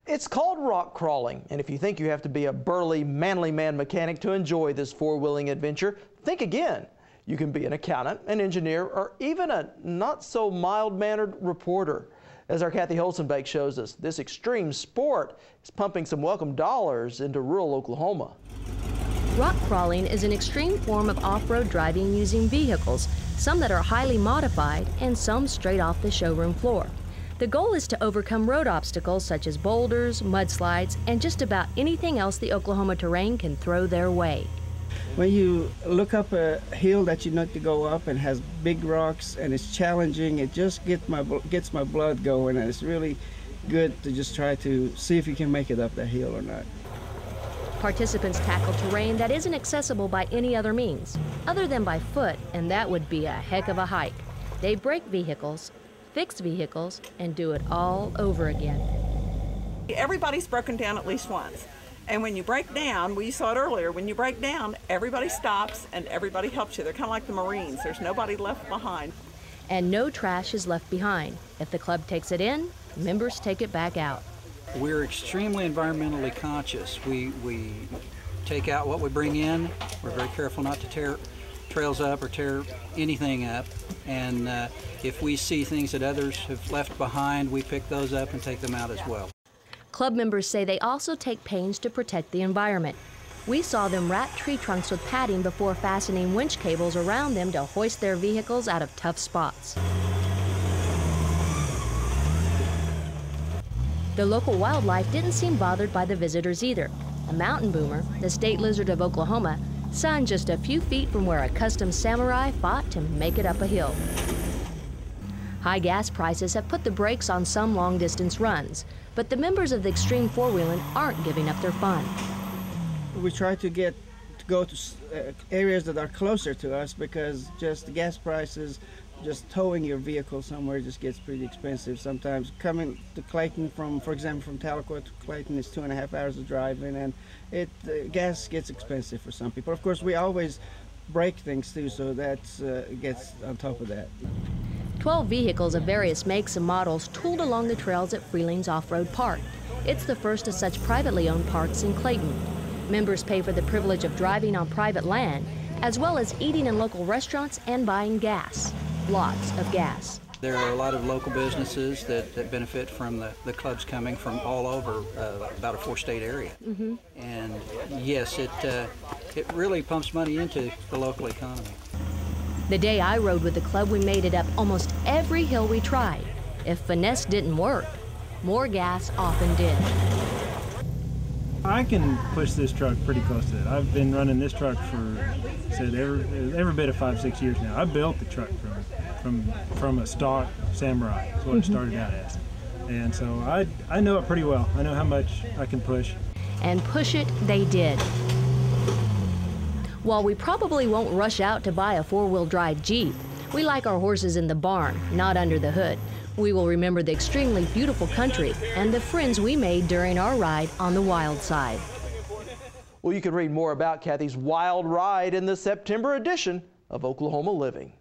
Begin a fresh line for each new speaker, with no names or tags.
It's called rock crawling, and if you think you have to be a burly, manly man mechanic to enjoy this four-wheeling adventure, think again. You can be an accountant, an engineer, or even a not-so-mild-mannered reporter. As our Kathy Holzenbeck shows us, this extreme sport is pumping some welcome dollars into rural Oklahoma.
Rock crawling is an extreme form of off-road driving using vehicles, some that are highly modified and some straight off the showroom floor. The goal is to overcome road obstacles such as boulders, mudslides, and just about anything else the Oklahoma terrain can throw their way.
When you look up a hill that you need to go up and has big rocks and it's challenging, it just gets my blood going, and it's really good to just try to see if you can make it up that hill or not.
Participants tackle terrain that isn't accessible by any other means, other than by foot, and that would be a heck of a hike. They break vehicles, fix vehicles, and do it all over again.
Everybody's broken down at least once. And when you break down, we saw it earlier, when you break down, everybody stops and everybody helps you. They're kind of like the Marines. There's nobody left behind.
And no trash is left behind. If the club takes it in, members take it back out.
We're extremely environmentally conscious. We take out what we bring in. We're very careful not to tear trails up or tear anything up. And if we see things that others have left behind, we pick those up and take them out as well.
Club members say they also take pains to protect the environment. We saw them wrap tree trunks with padding before fastening winch cables around them to hoist their vehicles out of tough spots. The local wildlife didn't seem bothered by the visitors either. A mountain boomer, the state lizard of Oklahoma, sunned just a few feet from where a custom samurai fought to make it up a hill. High gas prices have put the brakes on some long-distance runs, but the members of the extreme four-wheeling aren't giving up their fun.
We try to go to areas that are closer to us, because just the gas prices, just towing your vehicle somewhere just gets pretty expensive. Sometimes coming to Clayton for example, from Tahlequah to Clayton is 2.5 hours of driving, and gas gets expensive for some people. Of course, we always break things too, so that gets on top of that.
12 vehicles of various makes and models tooled along the trails at Freeling's Off-Road Park. It's the first of such privately owned parks in Clayton. Members pay for the privilege of driving on private land, as well as eating in local restaurants and buying gas. Lots of gas.
There are a lot of local businesses that benefit from the clubs coming from all over, about a 4-state area. And yes, it really pumps money into the local economy.
The day I rode with the club, we made it up almost every hill we tried. If finesse didn't work, more gas often did.
I can push this truck pretty close to it. I've been running this truck for, every bit of 5-6 years now. I built the truck from a stock Samurai. That's what it started out as. And so I know it pretty well. I know how much I can push.
And push it they did. While we probably won't rush out to buy a 4-wheel drive Jeep, we like our horses in the barn, not under the hood. We will remember the extremely beautiful country and the friends we made during our ride on the wild side.
Well, you can read more about Kathy's wild ride in the September edition of Oklahoma Living.